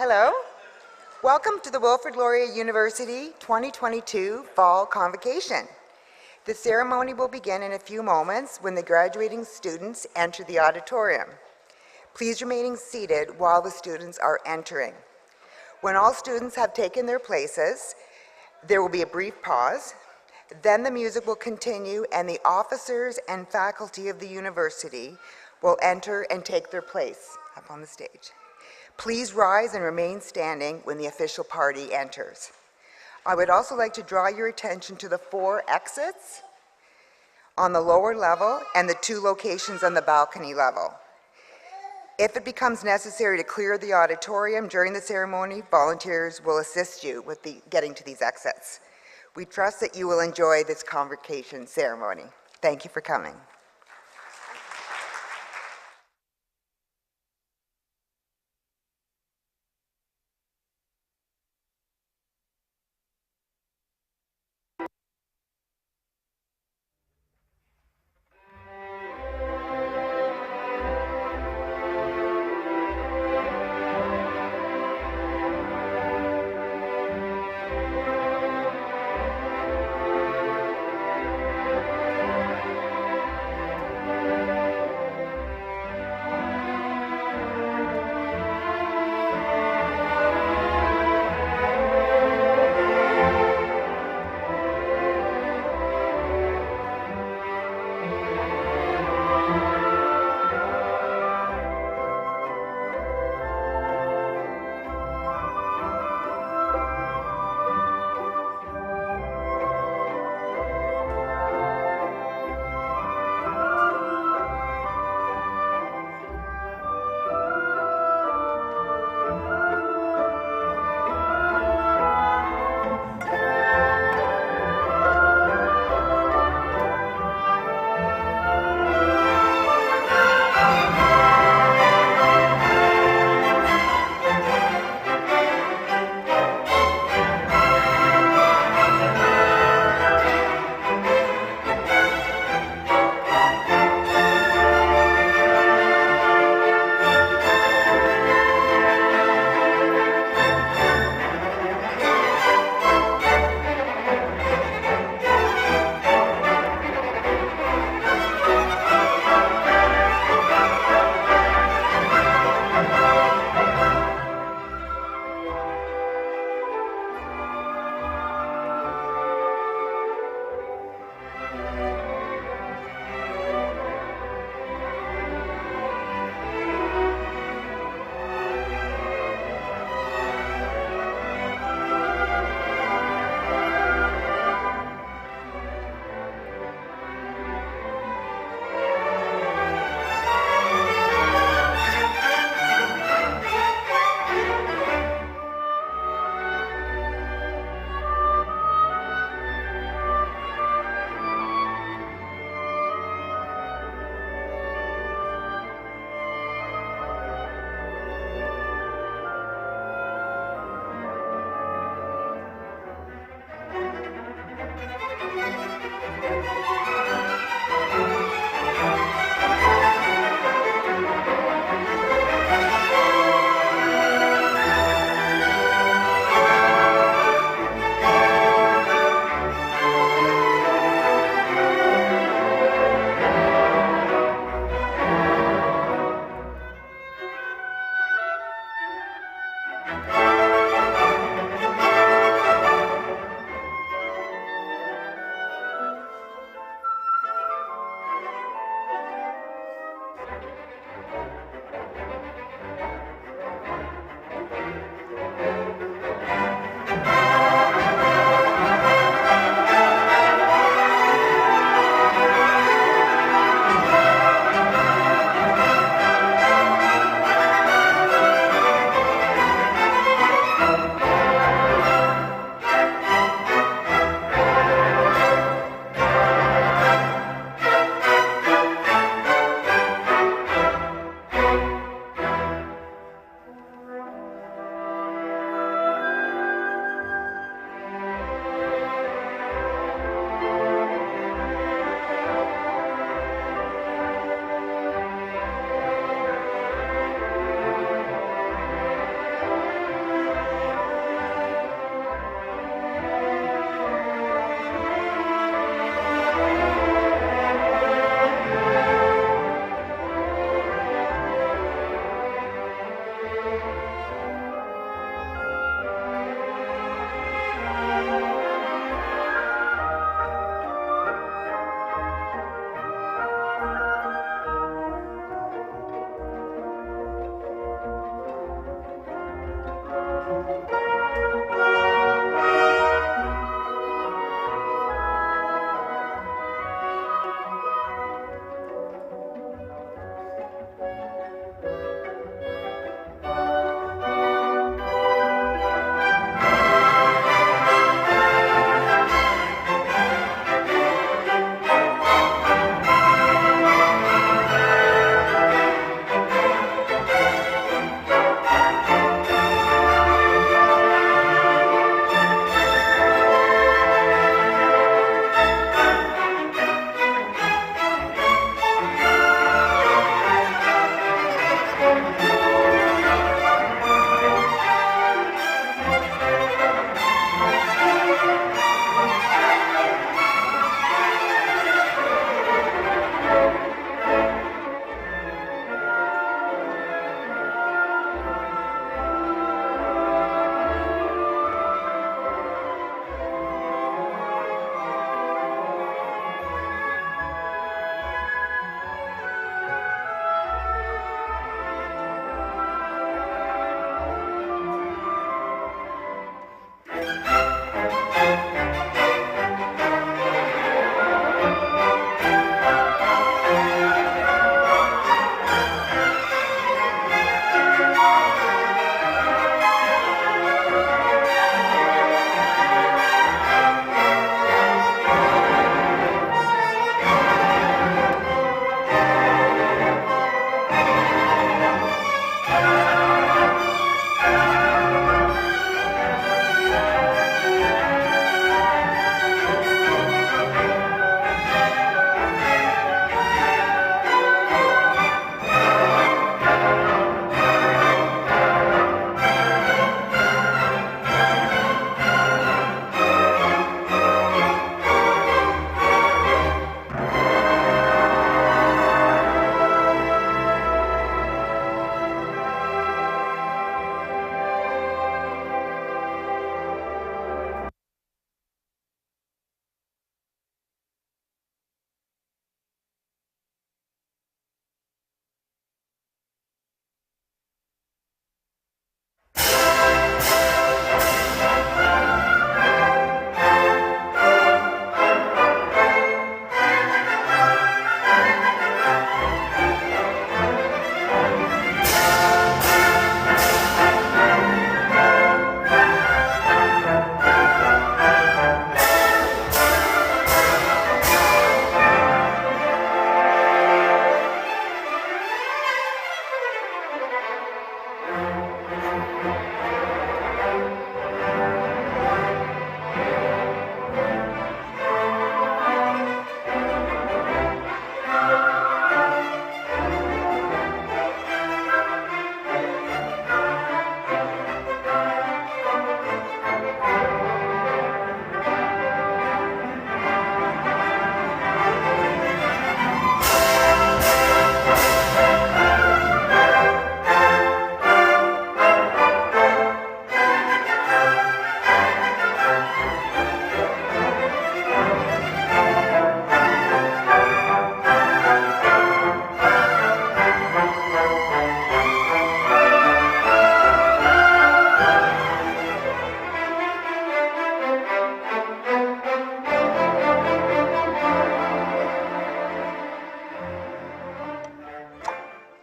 Hello. Welcome to the Wilfrid Laurier University 2022 Fall Convocation. The ceremony will begin in a few moments when the graduating students enter the auditorium. Please remain seated while the students are entering. When all students have taken their places, there will be a brief pause. Then the music will continue and the officers and faculty of the university will enter and take their place up on the stage. Please rise and remain standing when the official party enters. I would also like to draw your attention to the 4 exits on the lower level and the 2 locations on the balcony level. If it becomes necessary to clear the auditorium during the ceremony, volunteers will assist you with getting to these exits. We trust that you will enjoy this convocation ceremony. Thank you for coming.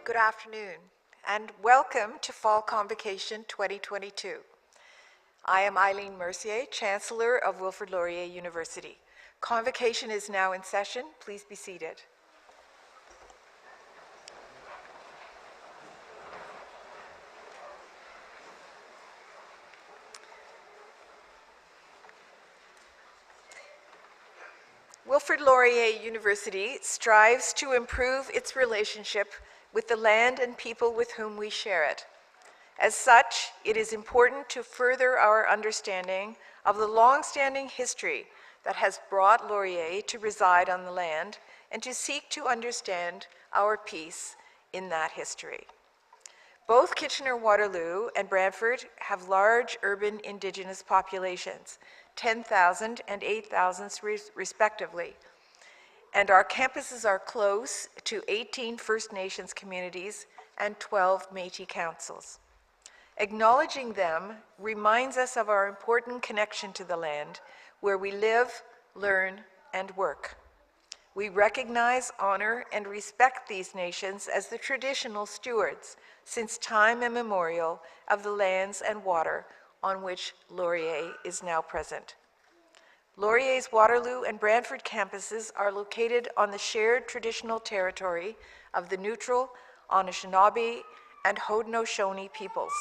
Good afternoon, and welcome to Fall Convocation 2022. I am Eileen Mercier, Chancellor of Wilfrid Laurier University. Convocation is now in session. Please be seated. Wilfrid Laurier University strives to improve its relationship with the land and people with whom we share it. As such, it is important to further our understanding of the long-standing history that has brought Laurier to reside on the land and to seek to understand our piece in that history. Both Kitchener-Waterloo and Brantford have large urban Indigenous populations, 10,000 and 8,000 respectively, and our campuses are close to 18 First Nations communities and 12 Métis councils. Acknowledging them reminds us of our important connection to the land where we live, learn, and work. We recognize, honor, and respect these nations as the traditional stewards since time immemorial of the lands and water on which Laurier is now present. Laurier's Waterloo and Brantford campuses are located on the shared traditional territory of the neutral Anishinaabe and Haudenosaunee peoples.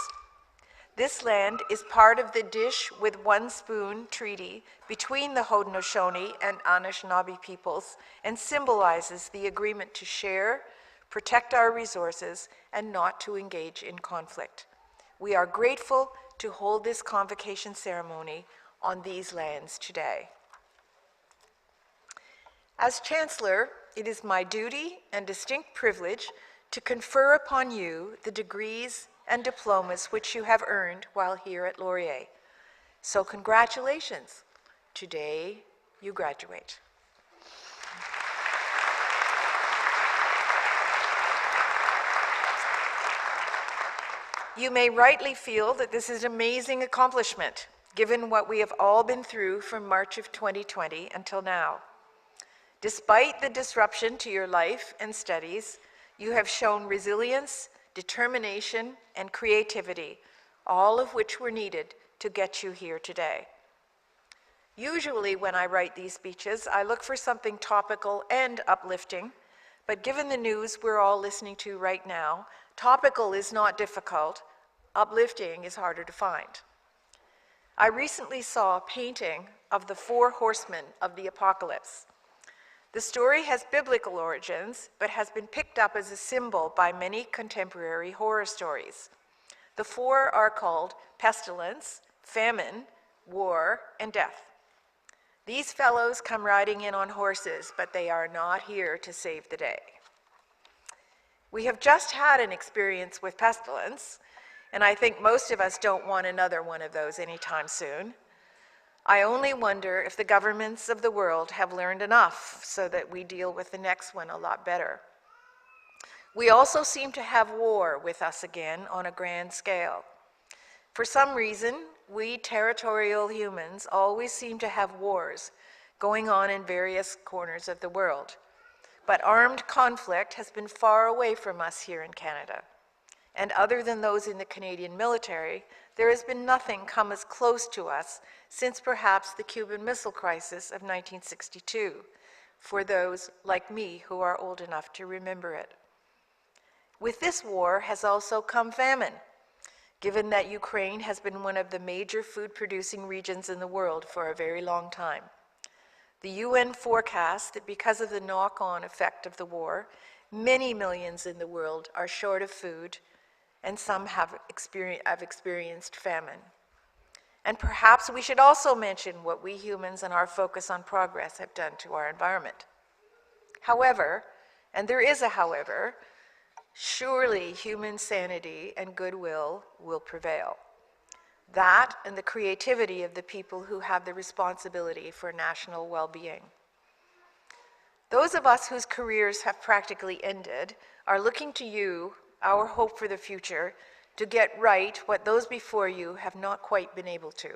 This land is part of the Dish with One Spoon Treaty between the Haudenosaunee and Anishinaabe peoples and symbolizes the agreement to share, protect our resources, and not to engage in conflict. We are grateful to hold this convocation ceremony on these lands today. As Chancellor, it is my duty and distinct privilege to confer upon you the degrees and diplomas which you have earned while here at Laurier. So congratulations. Today you graduate. You may rightly feel that this is an amazing accomplishment, given what we have all been through from March of 2020 until now. Despite the disruption to your life and studies, you have shown resilience, determination, and creativity, all of which were needed to get you here today. Usually when I write these speeches, I look for something topical and uplifting, but given the news we're all listening to right now, topical is not difficult, uplifting is harder to find. I recently saw a painting of the 4 horsemen of the apocalypse. The story has biblical origins, but has been picked up as a symbol by many contemporary horror stories. The 4 are called pestilence, famine, war, and death. These fellows come riding in on horses, but they are not here to save the day. We have just had an experience with pestilence, and I think most of us don't want another one of those anytime soon. I only wonder if the governments of the world have learned enough so that we deal with the next one a lot better. We also seem to have war with us again on a grand scale. For some reason, we territorial humans always seem to have wars going on in various corners of the world. But armed conflict has been far away from us here in Canada. And other than those in the Canadian military, there has been nothing come as close to us since perhaps the Cuban Missile Crisis of 1962, for those like me who are old enough to remember it. With this war has also come famine, given that Ukraine has been one of the major food-producing regions in the world for a very long time. The UN forecasts that because of the knock-on effect of the war, many millions in the world are short of food, and some have experienced famine. And perhaps we should also mention what we humans and our focus on progress have done to our environment. However, and there is a however, surely human sanity and goodwill will prevail. That and the creativity of the people who have the responsibility for national well-being. Those of us whose careers have practically ended are looking to you, our hope for the future, to get right what those before you have not quite been able to.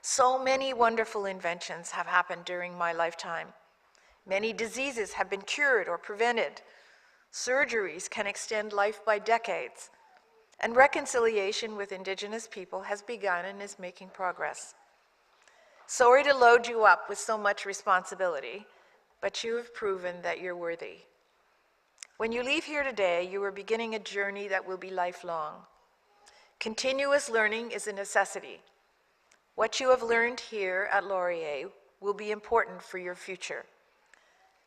So many wonderful inventions have happened during my lifetime. Many diseases have been cured or prevented. Surgeries can extend life by decades. And reconciliation with Indigenous people has begun and is making progress. Sorry to load you up with so much responsibility, but you have proven that you're worthy. When you leave here today, you are beginning a journey that will be lifelong. Continuous learning is a necessity. What you have learned here at Laurier will be important for your future.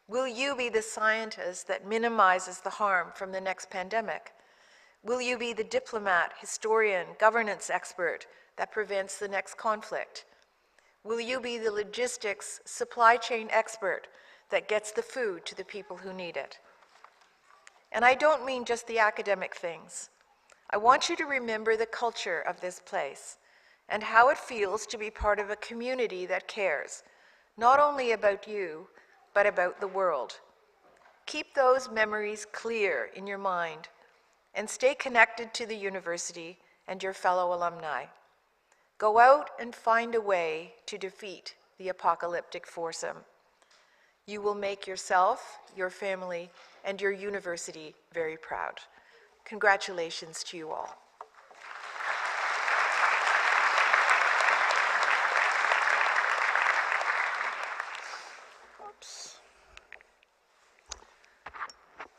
Will you be the scientist that minimizes the harm from the next pandemic? Will you be the diplomat, historian, governance expert that prevents the next conflict? Will you be the logistics, supply chain expert that gets the food to the people who need it? And I don't mean just the academic things. I want you to remember the culture of this place and how it feels to be part of a community that cares, not only about you, but about the world. Keep those memories clear in your mind and stay connected to the university and your fellow alumni. Go out and find a way to defeat the apocalyptic foursome. You will make yourself, your family, and your university very proud. Congratulations to you all.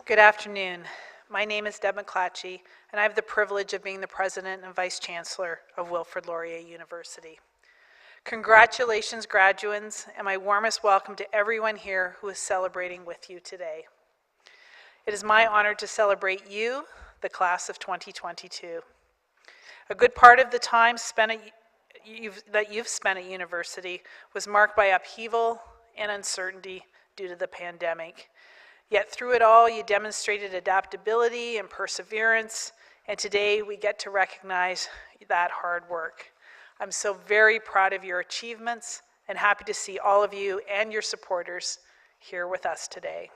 Good afternoon. My name is Deb McClatchy, and I have the privilege of being the President and Vice Chancellor of Wilfrid Laurier University. Congratulations, graduates, and my warmest welcome to everyone here who is celebrating with you today. It is my honor to celebrate you, the class of 2022. A good part of the time that you've spent at university was marked by upheaval and uncertainty due to the pandemic. Yet through it all, you demonstrated adaptability and perseverance, and today we get to recognize that hard work. I'm so very proud of your achievements and happy to see all of you and your supporters here with us today.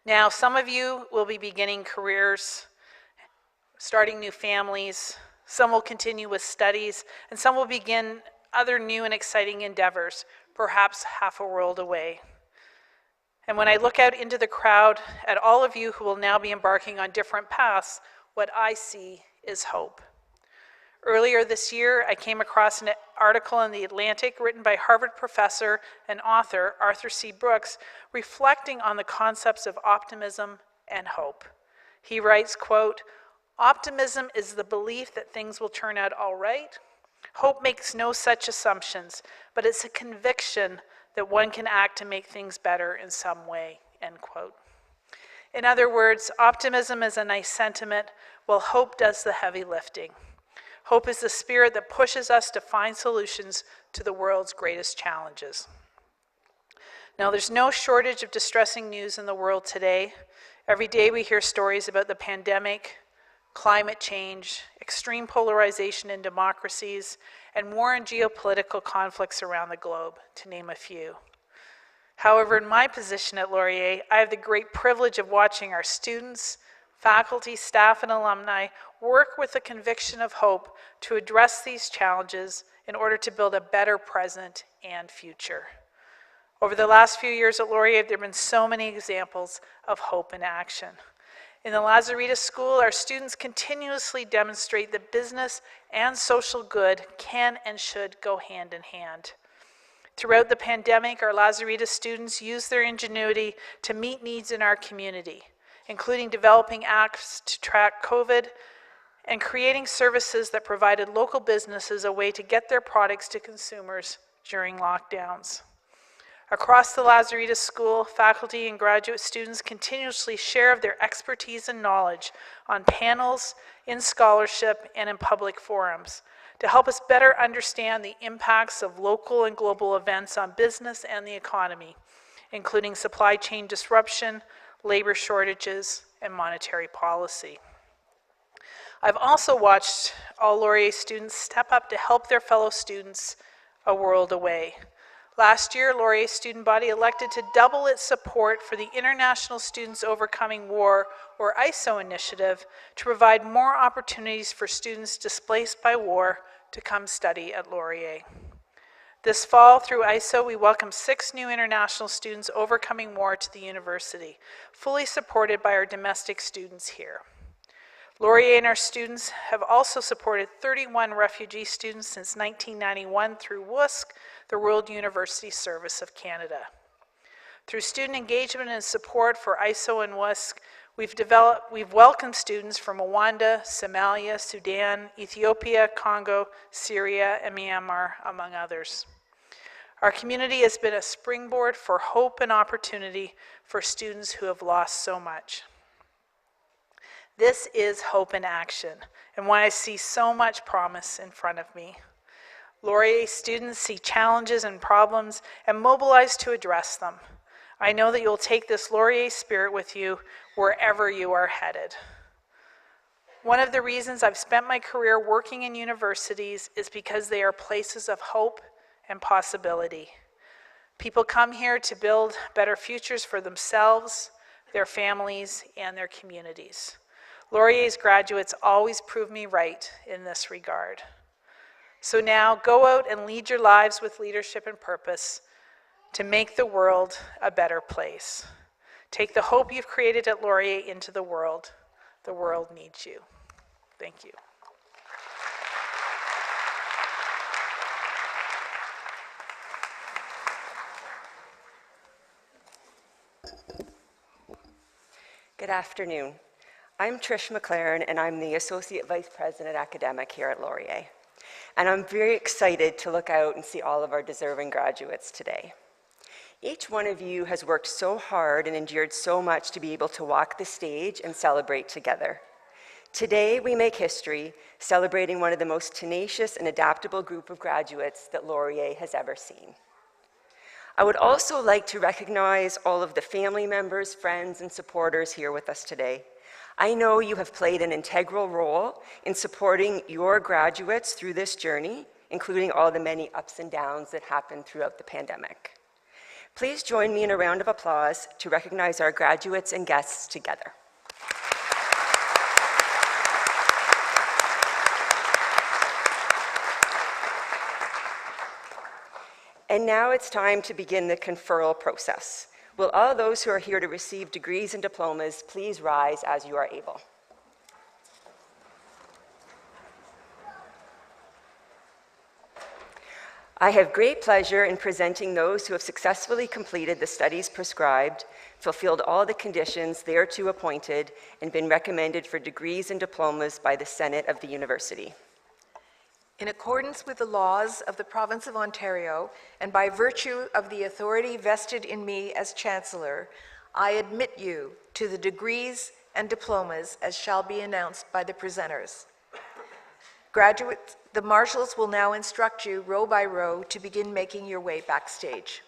Now, some of you will be beginning careers, starting new families, some will continue with studies, and some will begin other new and exciting endeavors, perhaps half a world away. And when I look out into the crowd at all of you who will now be embarking on different paths, what I see is hope. Earlier this year, I came across an article in The Atlantic written by Harvard professor and author Arthur C. Brooks, reflecting on the concepts of optimism and hope. He writes, quote, "Optimism is the belief that things will turn out all right. Hope makes no such assumptions, but it's a conviction that one can act to make things better in some way," end quote. In other words, optimism is a nice sentiment, while hope does the heavy lifting. Hope is the spirit that pushes us to find solutions to the world's greatest challenges. Now, there's no shortage of distressing news in the world today. Every day we hear stories about the pandemic, climate change, extreme polarization in democracies, and war and geopolitical conflicts around the globe, to name a few. However, in my position at Laurier, I have the great privilege of watching our students, faculty, staff, and alumni work with the conviction of hope to address these challenges in order to build a better present and future. Over the last few years at Laurier, there have been so many examples of hope in action. In the Lazaridis School, our students continuously demonstrate that business and social good can and should go hand in hand. Throughout the pandemic, our Lazaridis students used their ingenuity to meet needs in our community, including developing apps to track COVID and creating services that provided local businesses a way to get their products to consumers during lockdowns. Across the Lazaridis School, faculty and graduate students continuously share of their expertise and knowledge on panels, in scholarship, and in public forums to help us better understand the impacts of local and global events on business and the economy, including supply chain disruption, labor shortages, and monetary policy. I've also watched all Laurier students step up to help their fellow students a world away. Last year, Laurier's student body elected to double its support for the International Students Overcoming War, or ISO initiative, to provide more opportunities for students displaced by war to come study at Laurier. This fall, through ISO, we welcome 6 new international students overcoming war to the university, fully supported by our domestic students here. Laurier and our students have also supported 31 refugee students since 1991 through WUSC, the World University Service of Canada. Through student engagement and support for ISO and WUSC, we've welcomed students from Rwanda, Somalia, Sudan, Ethiopia, Congo, Syria, and Myanmar, among others. Our community has been a springboard for hope and opportunity for students who have lost so much. This is hope in action, and why I see so much promise in front of me. Laurier students see challenges and problems and mobilize to address them. I know that you'll take this Laurier spirit with you wherever you are headed. One of the reasons I've spent my career working in universities is because they are places of hope and possibility. People come here to build better futures for themselves, their families, and their communities. Laurier's graduates always prove me right in this regard. So now go out and lead your lives with leadership and purpose to make the world a better place. Take the hope you've created at Laurier into the world. The world needs you. Thank you. Good afternoon. I'm Trish McLaren, and I'm the Associate Vice President Academic here at Laurier. And I'm very excited to look out and see all of our deserving graduates today. Each one of you has worked so hard and endured so much to be able to walk the stage and celebrate together. Today, we make history, celebrating one of the most tenacious and adaptable group of graduates that Laurier has ever seen. I would also like to recognize all of the family members, friends, and supporters here with us today. I know you have played an integral role in supporting your graduates through this journey, including all the many ups and downs that happened throughout the pandemic. Please join me in a round of applause to recognize our graduates and guests together. And now it's time to begin the conferral process. Will all those who are here to receive degrees and diplomas please rise as you are able? I have great pleasure in presenting those who have successfully completed the studies prescribed, fulfilled all the conditions thereto appointed, and been recommended for degrees and diplomas by the Senate of the University. In accordance with the laws of the Province of Ontario, and by virtue of the authority vested in me as Chancellor, I admit you to the degrees and diplomas as shall be announced by the presenters. Graduates, the marshals will now instruct you row by row to begin making your way backstage.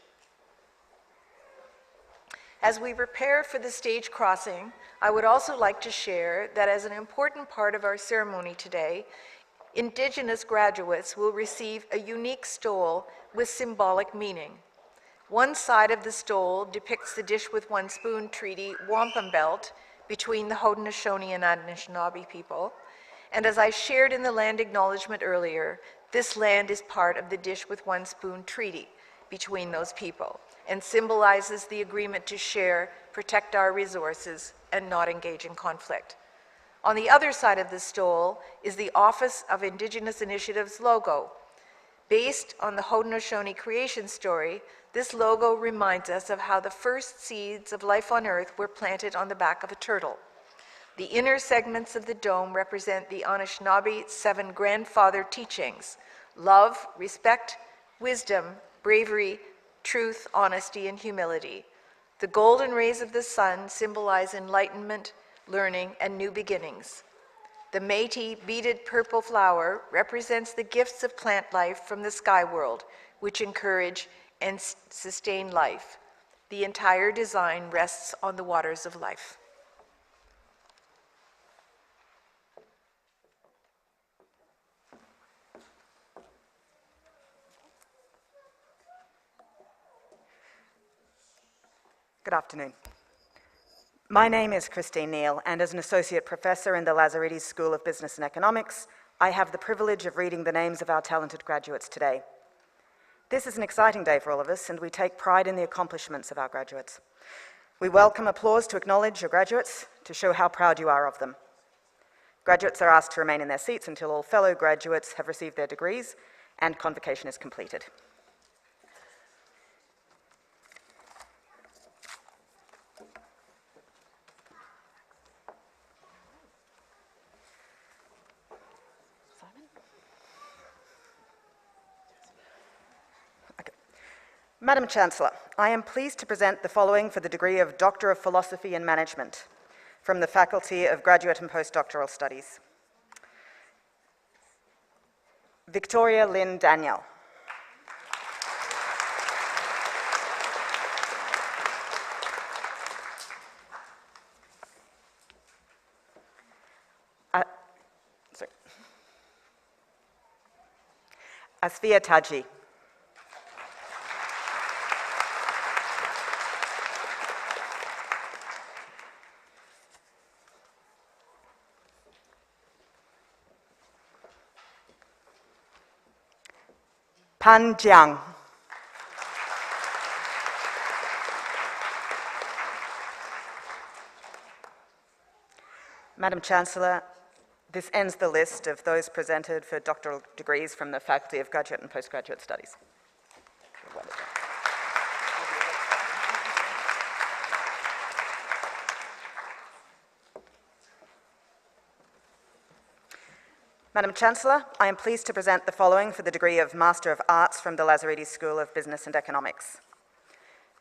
As we prepare for the stage crossing, I would also like to share that as an important part of our ceremony today, Indigenous graduates will receive a unique stole with symbolic meaning. One side of the stole depicts the dish with one spoon treaty wampum belt between the Haudenosaunee and Anishinaabe people. And as I shared in the land acknowledgement earlier, this land is part of the dish with one spoon treaty between those people and symbolizes the agreement to share, protect our resources, and not engage in conflict. On the other side of the stole is the Office of Indigenous Initiatives logo. Based on the Haudenosaunee creation story, this logo reminds us of how the first seeds of life on Earth were planted on the back of a turtle. The inner segments of the dome represent the Anishinaabe 7 grandfather teachings: love, respect, wisdom, bravery, truth, honesty, and humility. The golden rays of the sun symbolize enlightenment, learning, and new beginnings. The Métis beaded purple flower represents the gifts of plant life from the sky world, which encourage and sustain life. The entire design rests on the waters of life. Good afternoon. My name is Christine Neal, and as an Associate Professor in the Lazaridis School of Business and Economics, I have the privilege of reading the names of our talented graduates today. This is an exciting day for all of us, and we take pride in the accomplishments of our graduates. We welcome applause to acknowledge your graduates, to show how proud you are of them. Graduates are asked to remain in their seats until all fellow graduates have received their degrees and convocation is completed. Madam Chancellor, I am pleased to present the following for the degree of Doctor of Philosophy and Management from the Faculty of Graduate and Postdoctoral Studies. Victoria Lynn Daniel. Asfia Taji. Pan Jiang. Madam Chancellor, this ends the list of those presented for doctoral degrees from the Faculty of Graduate and Postgraduate Studies. Madam Chancellor, I am pleased to present the following for the degree of Master of Arts from the Laurier School of Business and Economics.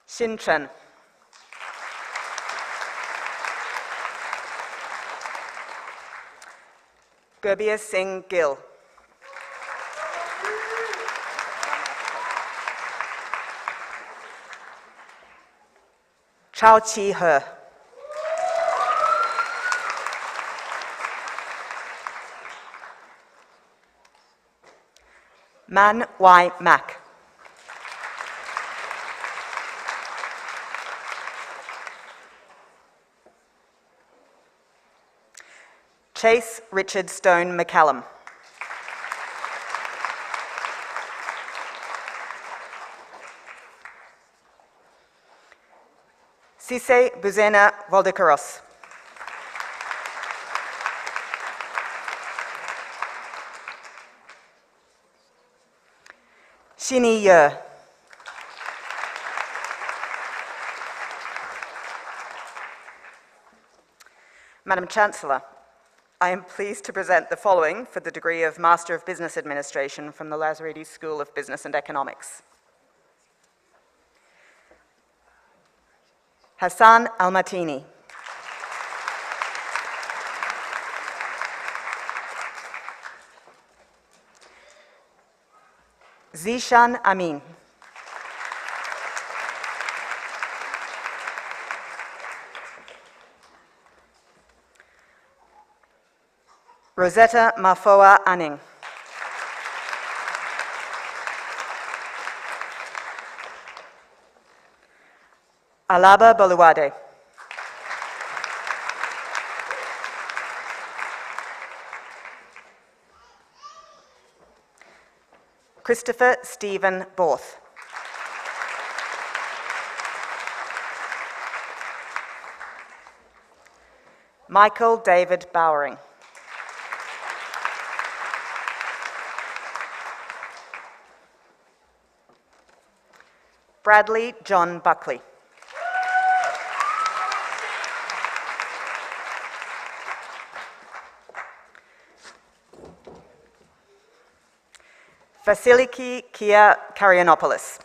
Xin Chen. Gurbir Singh Gill. Chao Chi He. Man Y Mac. Chase Richard Stone McCallum. Cisse Buzena Voldecaros. Shini Ye. Madam Chancellor, I am pleased to present the following for the degree of Master of Business Administration from the Laurier School of Business and Economics. Hassan Al-Matini. Zishan Amin. Rosetta Mafoa Anning. Alaba Boluwade. Christopher Stephen Borth. Michael David Bowering. Bradley John Buckley. Vasiliki Kia Karyanopoulos.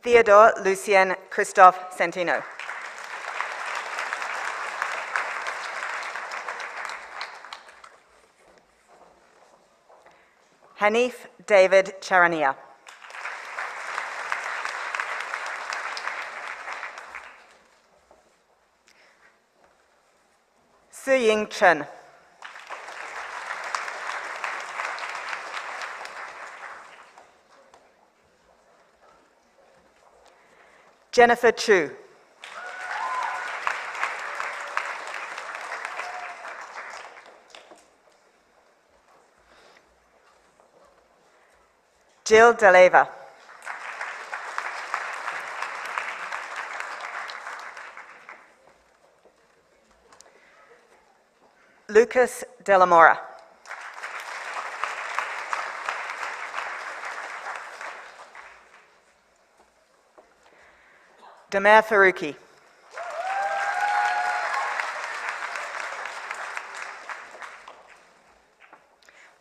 Theodore Lucien Christophe Centino. Hanif David Charania. Suying Chen. Jennifer Chu. Jill DeLeva. Lucas De La Mora. Damer Faruqi.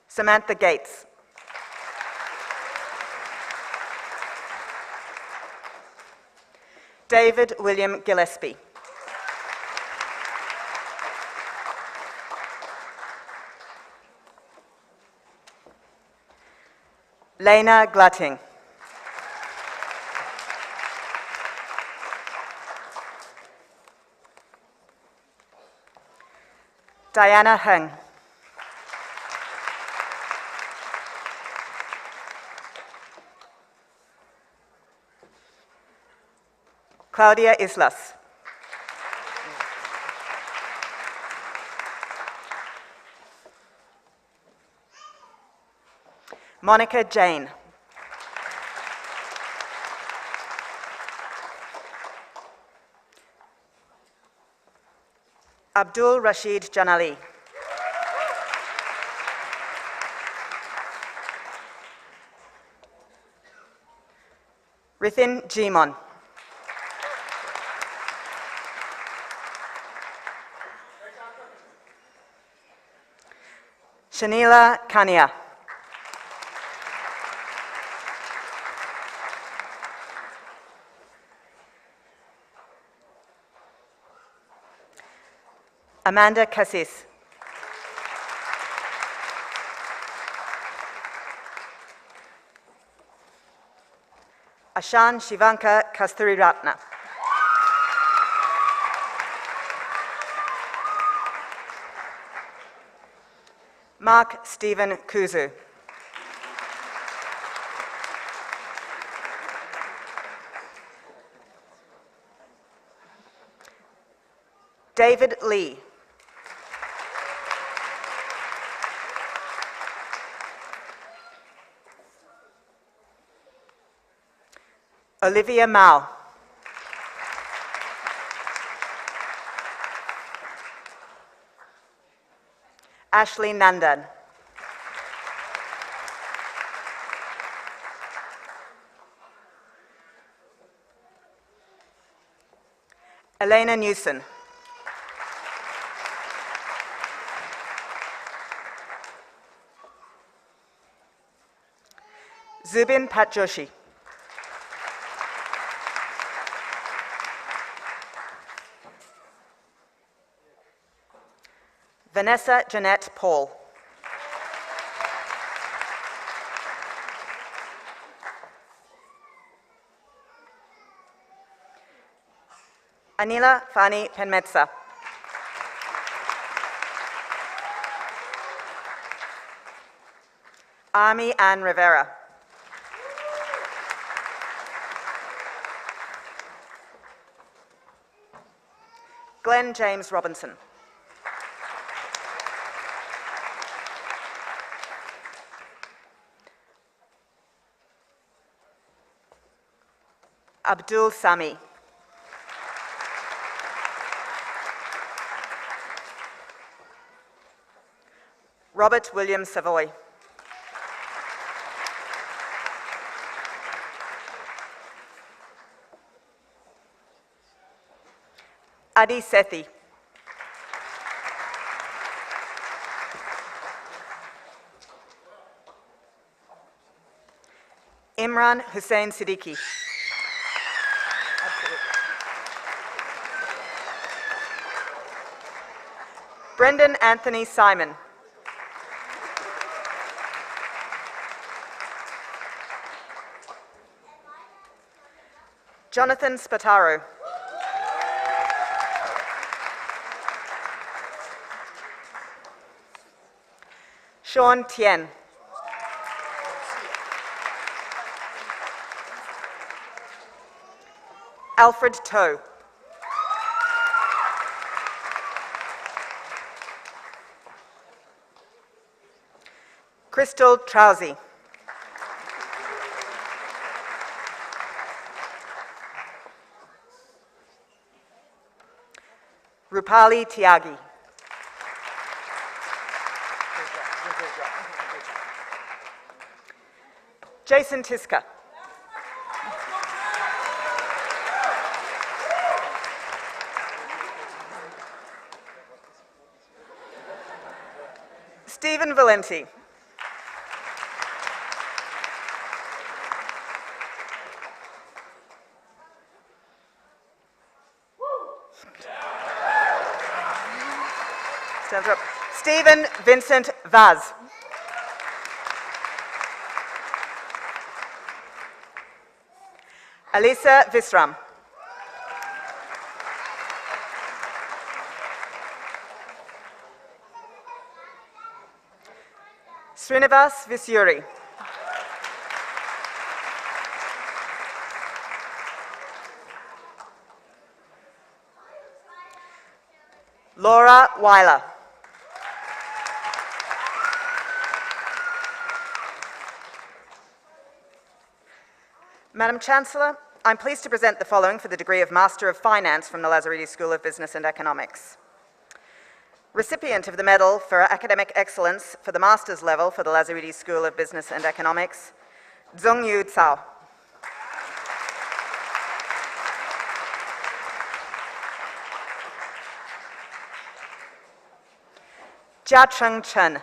Samantha Gates. David William Gillespie. Lena Glutting. Diana Heng. Claudia Islas. Monica Jane. Abdul Rashid Janali. Rithin Jimon. Shanila Kania. Amanda Cassis. Ashan Shivanka Kasturiratna. Mark Stephen Kuzu. David Lee. Olivia Mao. Ashley Nandan. Elena Newson. Zubin Patjoshi. Vanessa Jeanette Paul. Anila Fani Penmetsa. Ami Ann Rivera. Glenn James Robinson. Abdul Sami. Robert William Savoy. Adi Sethi. Imran Hussein Siddiqui. Brendan Anthony Simon. Jonathan Spataro. Sean Tien. Alfred Toe. Crystal Trowsey. Rupali Tyagi. Jason Tiska. Stephen Valenti. Stands up. Stephen Vincent Vaz. Alisa Visram. Srinivas Visuri. Laura Weiler. Madam Chancellor, I'm pleased to present the following for the degree of Master of Finance from the Lazaridis School of Business and Economics. Recipient of the Medal for Academic Excellence for the Master's level for the Lazaridis School of Business and Economics, Zhongyu Cao. Jiacheng Chen.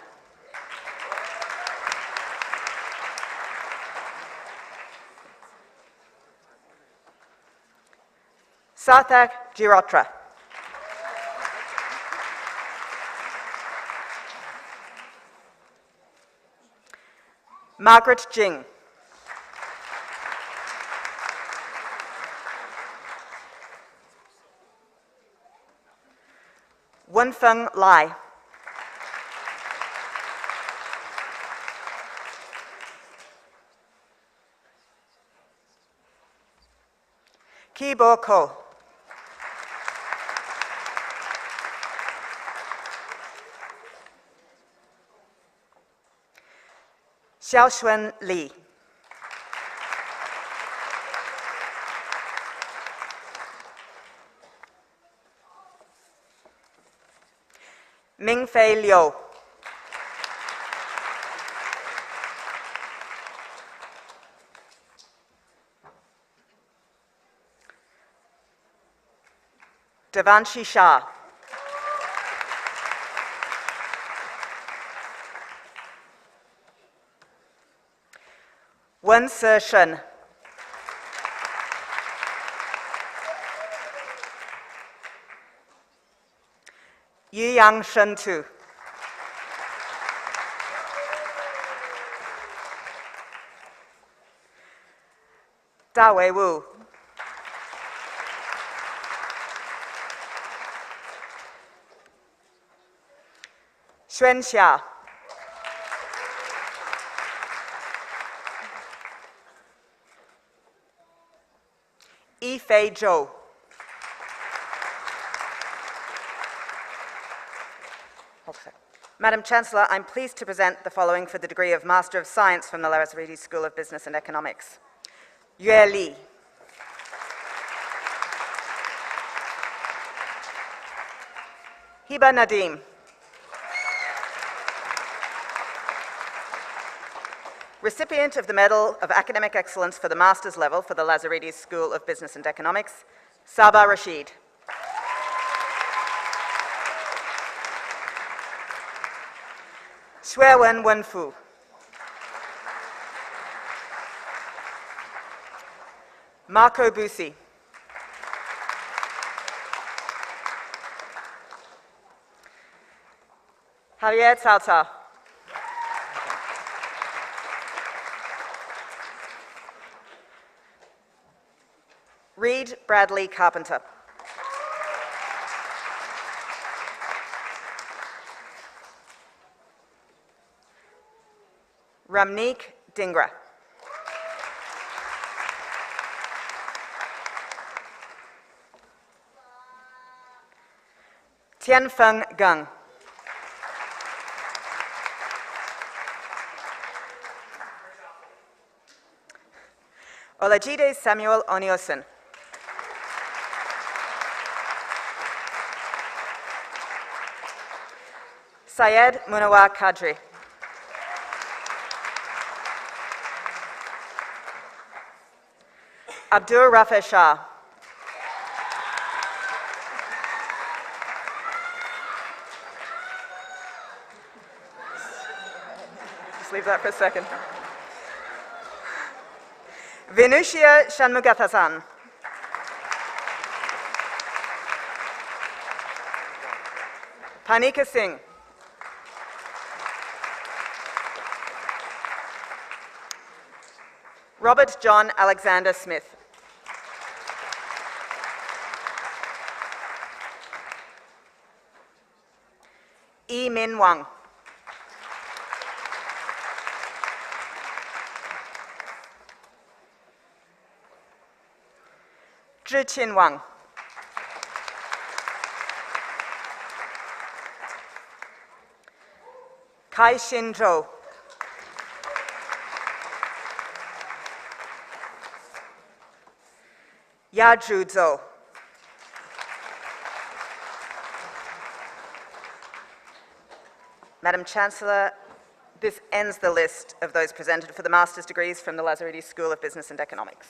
Sarthak Girotra. Margaret Jing. Wenfeng Lai. Kibo Ko. Xiaoxuan Li. Mingfei Liu. Devanshi Shah. Wen Se-shen. Yuyang Shen-tu. Dawei Wu. Xuan Xia. Yifei Zhou. Madam Chancellor, I'm pleased to present the following for the degree of Master of Science from the Lazaridis School of Business and Economics. Yue Li. Hiba Nadim. Recipient of the Medal of Academic Excellence for the Master's level for the Lazaridis School of Business and Economics, Saba Rashid. Xuewen Wenfu. Marco Busi. Javier Cao Cao. Reed Bradley Carpenter. Ramneek Dingra. Tianfeng Geng. Olajide Samuel Oniosun. Syed Munawar Kadri. Abdur Rafa Shah. Just leave that for a second. Venushia Shanmugathasan. Panika Singh. Robert John Alexander Smith. Yi Min Wang. Zhi Qin Wang. Kai Xin Zhou. Yaju Zhou. Madam Chancellor, this ends the list of those presented for the master's degrees from the Lazaridis School of Business and Economics.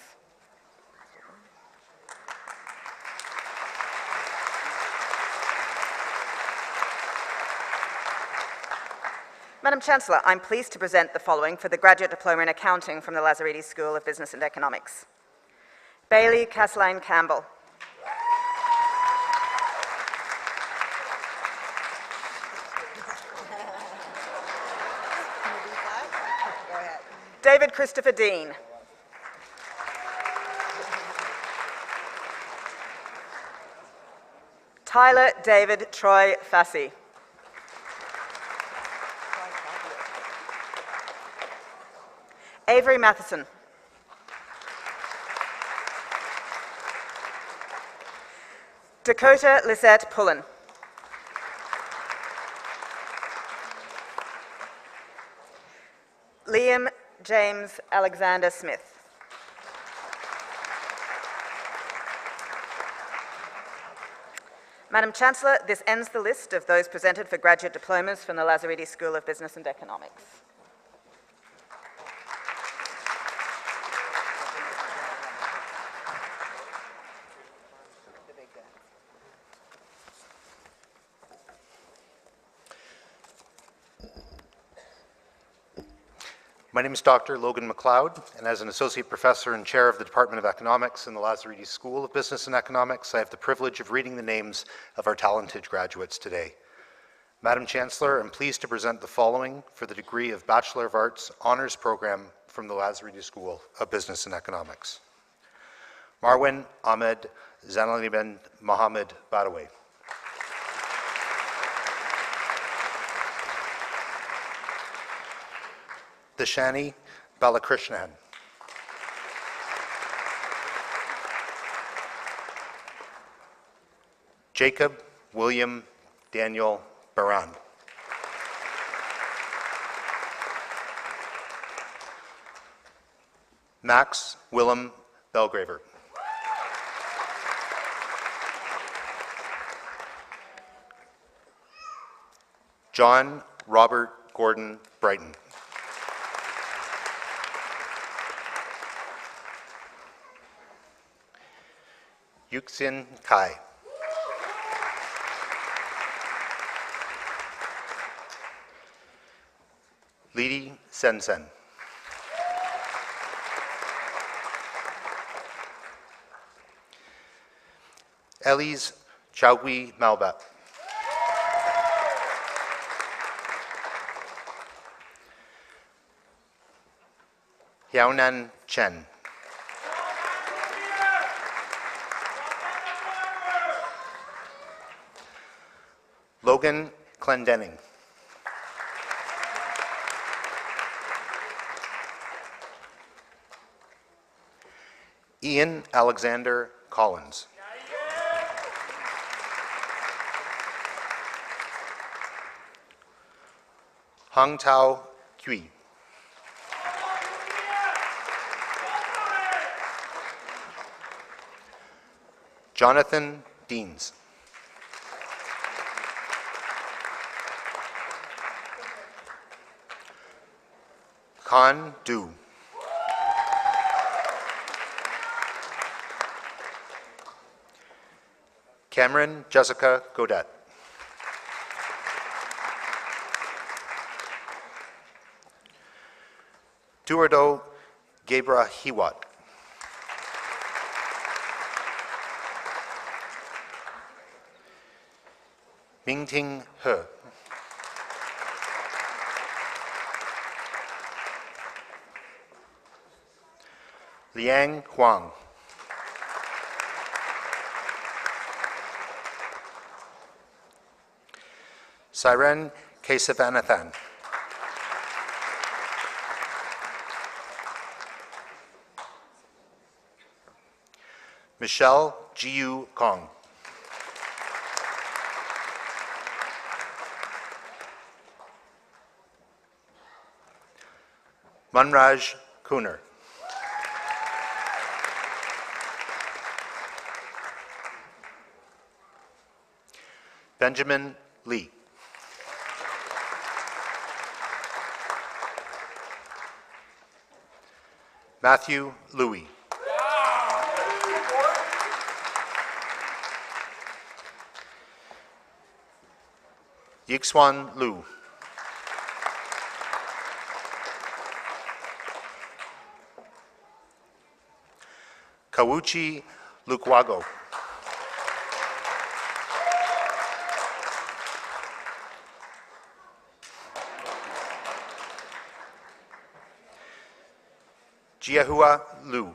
Madam Chancellor, I'm pleased to present the following for the Graduate Diploma in Accounting from the Lazaridis School of Business and Economics. Bailey Castelline Campbell. David Christopher Dean. Tyler David Troy Fassy. Avery Matheson. Dakota Lisette Pullen. Liam James Alexander Smith. Madam Chancellor, this ends the list of those presented for graduate diplomas from the Lazaridis School of Business and Economics. My name is Dr. Logan McLeod, and as an Associate Professor and Chair of the Department of Economics in the Lazaridis School of Business and Economics, I have the privilege of reading the names of our talented graduates today. Madam Chancellor, I'm pleased to present the following for the degree of Bachelor of Arts Honours Program from the Lazaridis School of Business and Economics. Marwan Ahmed Zanaliben Mohammed Badaway. Dashani Balakrishnan. Jacob William Daniel Baran. Max Willem Belgraver. John Robert Gordon Brighton. Yuxin Kai. Lidi Sensen. Elise Chaugui Malbat. Yaonan Chen. Logan Clendenning. Ian Alexander Collins. Hang Tao Cui. Jonathan Deans. Khan Du. Cameron Jessica Godet. Tuardo Gebra Hiwat. Mingting He. Liang Huang. Siren Kesavanathan. Michelle Jiu Kong. Munraj Kuner. Benjamin Lee. Matthew Louis. Yixuan Liu. Kawuchi Lukwago. Jiahua Liu.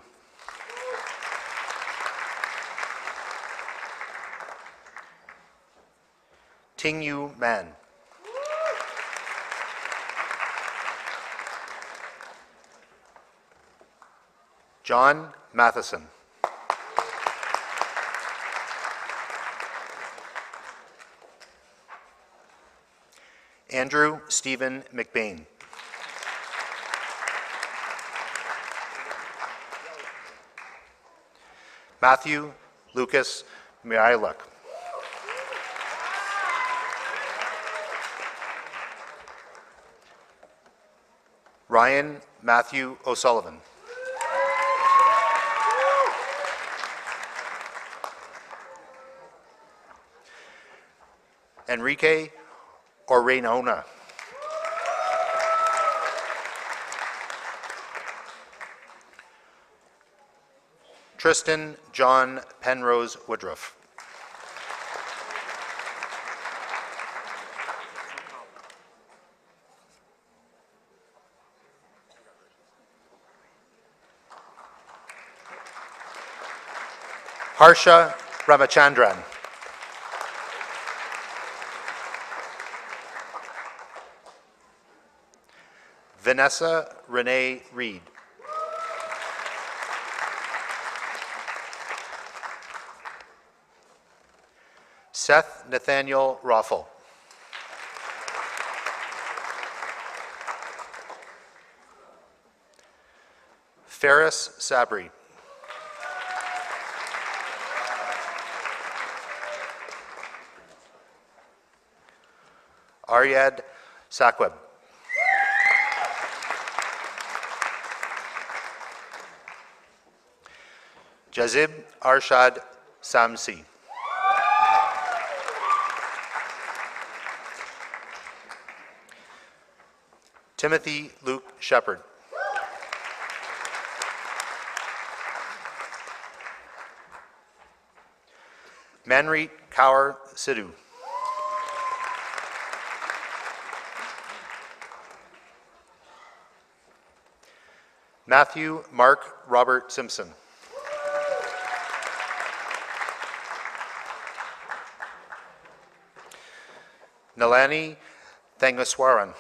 Tingyu Man. John Matheson. Andrew Stephen McBain. Matthew Lucas Mihailuk. Ryan Matthew O'Sullivan. Enrique Oreona. Tristan John Penrose Woodruff. Harsha Ramachandran. Vanessa Renee Reed. Seth Nathaniel Roffel. Ferris Sabri. Aryad Sakweb. Jazib Arshad Samsi. Timothy Luke Shepard. Manreet Kaur Sidhu. Matthew Mark Robert Simpson. Nalani Thangaswaran.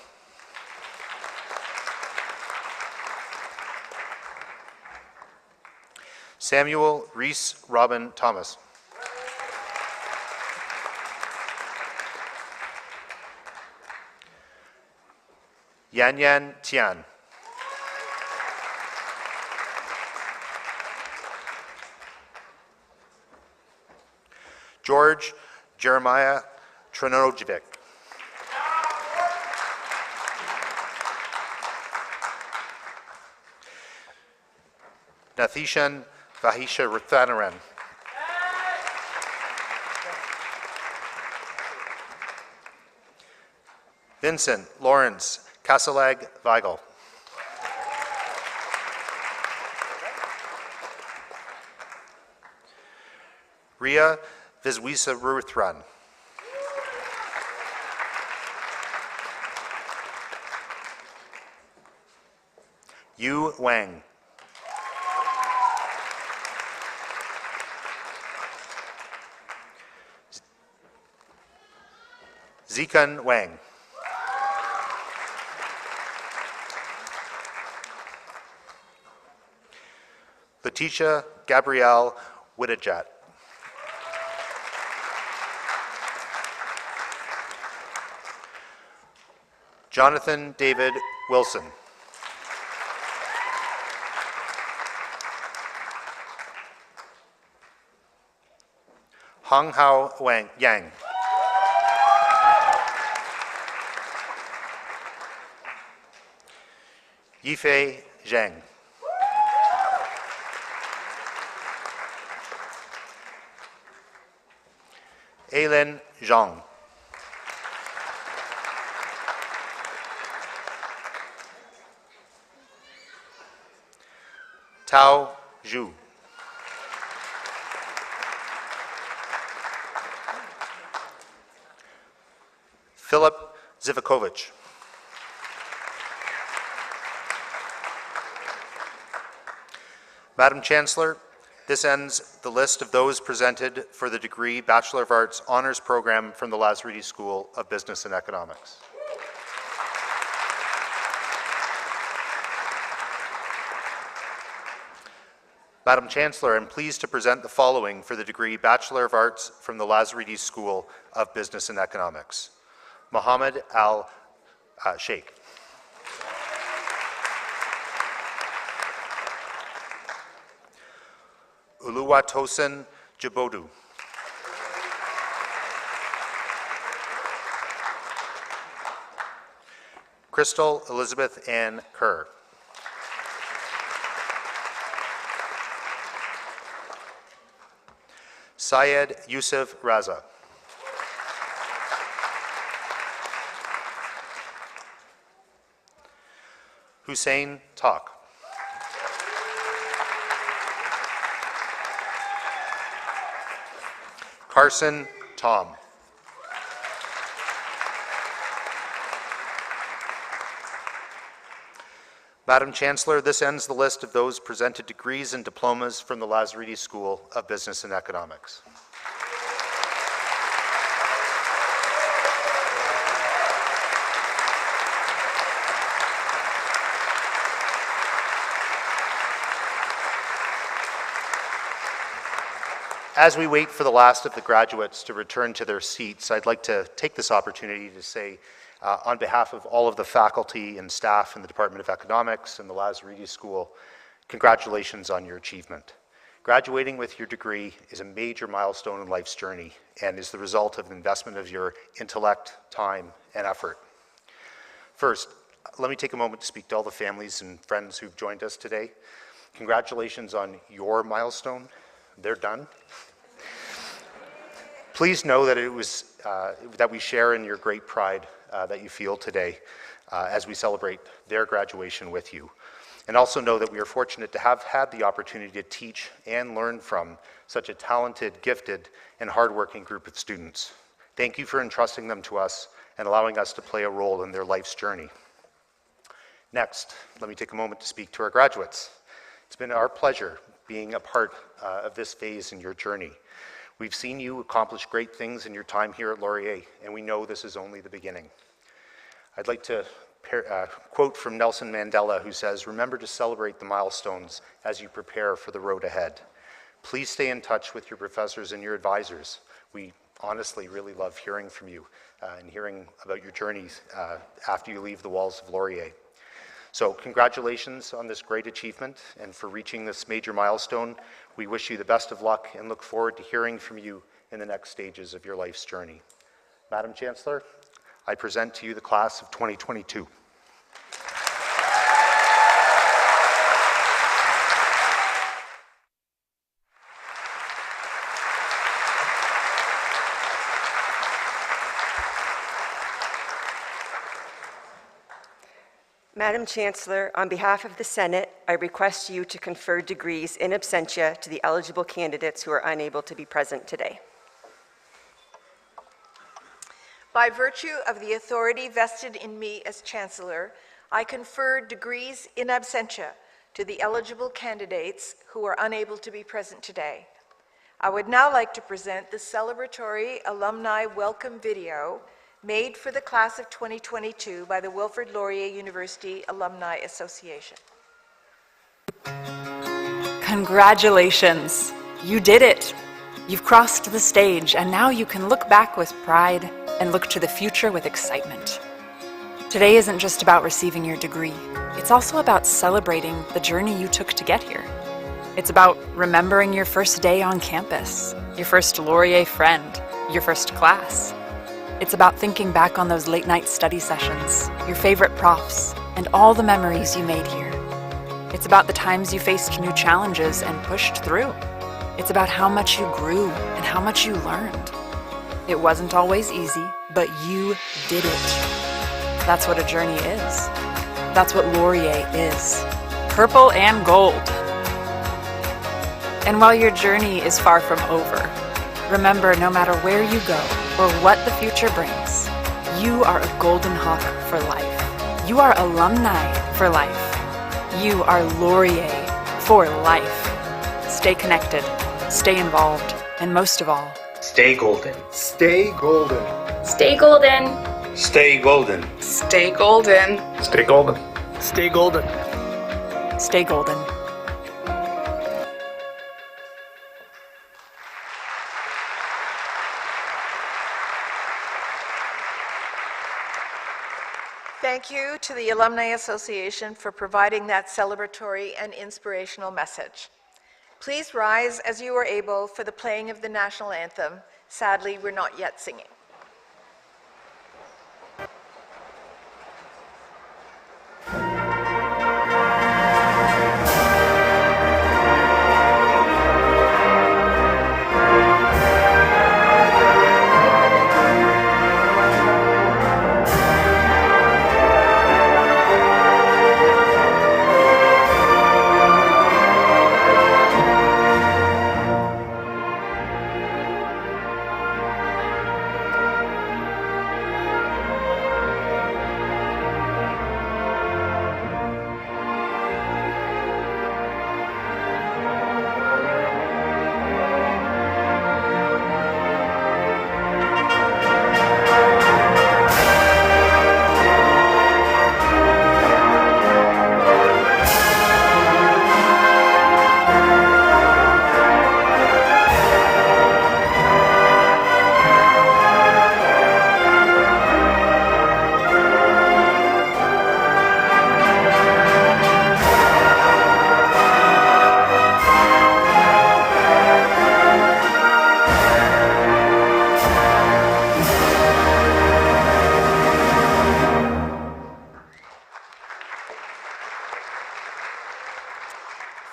Samuel Reese Robin Thomas. Yan Yan Tian. George Jeremiah Trinojevic. Nathishan Vahisha Ruthanaran. Vincent Lawrence Kasalag Weigel. Ria Viswisa Ruthran. Yu Wang. Zikan Wang. Letitia Gabrielle Wittejat. Jonathan David Wilson. Hong Hao Wang Yang. Yifei Zhang. Aileen Zhang. Tao Zhu. Philip Zivakovich. Madam Chancellor, this ends the list of those presented for the degree Bachelor of Arts Honours Program from the Laurier School of Business and Economics. Madam Chancellor, I'm pleased to present the following for the degree Bachelor of Arts from the Laurier School of Business and Economics. Mohammed Al-Sheikh. Uluwatosin Jabodu. Crystal Elizabeth Ann Kerr. Syed Yusuf Raza. Hussein Tak. Carson Tom. Madam Chancellor, this ends the list of those presented degrees and diplomas from the Laurier School of Business and Economics. As we wait for the last of the graduates to return to their seats, I'd like to take this opportunity to say, on behalf of all of the faculty and staff in the Department of Economics and the Laurier School, congratulations on your achievement. Graduating with your degree is a major milestone in life's journey and is the result of an investment of your intellect, time, and effort. First, let me take a moment to speak to all the families and friends who've joined us today. Congratulations on your milestone. They're done. Please know that it was that we share in your great pride that you feel today as we celebrate their graduation with you. And also know that we are fortunate to have had the opportunity to teach and learn from such a talented, gifted, and hardworking group of students. Thank you for entrusting them to us and allowing us to play a role in their life's journey. Next, let me take a moment to speak to our graduates. It's been our pleasure being a part of this phase in your journey. We've seen you accomplish great things in your time here at Laurier, and we know this is only the beginning. I'd like to quote from Nelson Mandela, who says, "Remember to celebrate the milestones as you prepare for the road ahead. Please stay in touch with your professors and your advisors. We honestly really love hearing from you and hearing about your journeys after you leave the walls of Laurier. So congratulations on this great achievement and for reaching this major milestone. We wish you the best of luck and look forward to hearing from you in the next stages of your life's journey." Madam Chancellor, I present to you the class of 2022. Madam Chancellor, on behalf of the Senate, I request you to confer degrees in absentia to the eligible candidates who are unable to be present today. By virtue of the authority vested in me as Chancellor, I confer degrees in absentia to the eligible candidates who are unable to be present today. I would now like to present the celebratory alumni welcome video made for the class of 2022 by the Wilfrid Laurier University Alumni Association. Congratulations! You did it! You've crossed the stage, and now you can look back with pride and look to the future with excitement. Today isn't just about receiving your degree. It's also about celebrating the journey you took to get here. It's about remembering your first day on campus, your first Laurier friend, your first class. It's about thinking back on those late-night study sessions, your favorite profs, and all the memories you made here. It's about the times you faced new challenges and pushed through. It's about how much you grew and how much you learned. It wasn't always easy, but you did it. That's what a journey is. That's what Laurier is. Purple and gold. And while your journey is far from over, remember, no matter where you go or what the future brings, you are a Golden Hawk for life. You are alumni for life. You are Laurier for life. Stay connected, stay involved, and most of all, stay golden. Stay golden. Stay golden. Stay golden. Stay golden. Stay golden. Stay golden. stay golden. Thank you to the Alumni Association for providing that celebratory and inspirational message. Please rise as you are able for the playing of the national anthem. Sadly, we're not yet singing.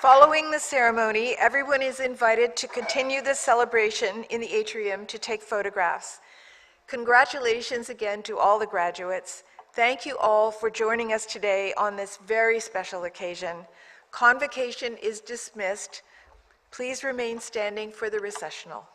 Following the ceremony, everyone is invited to continue the celebration in the atrium to take photographs. Congratulations again to all the graduates. Thank you all for joining us today on this very special occasion. Convocation is dismissed. Please remain standing for the recessional.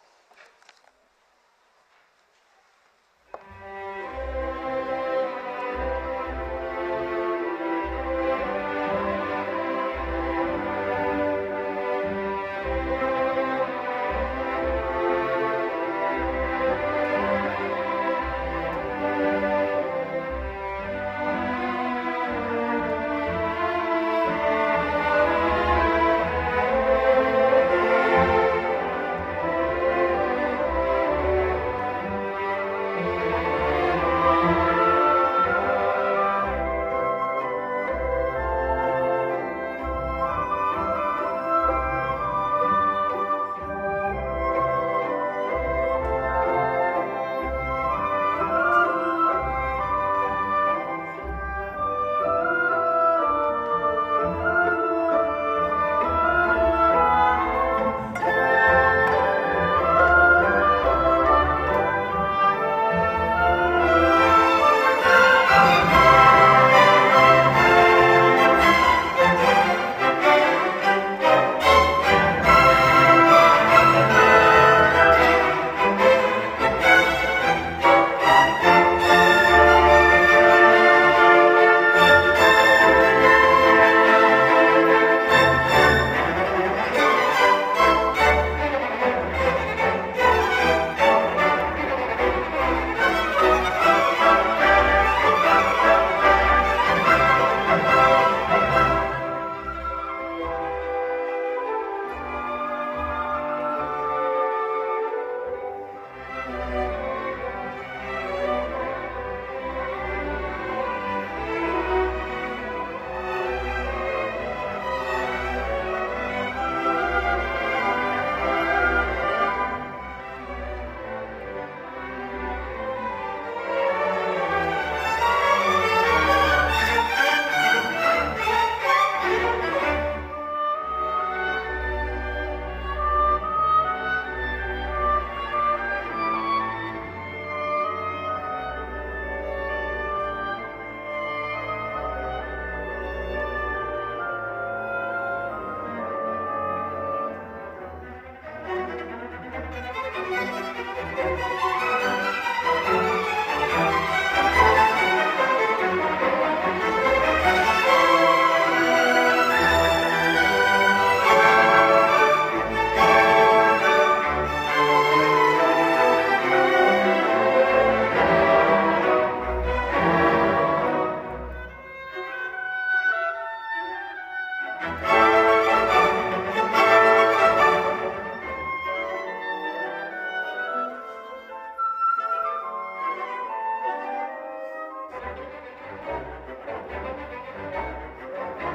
you.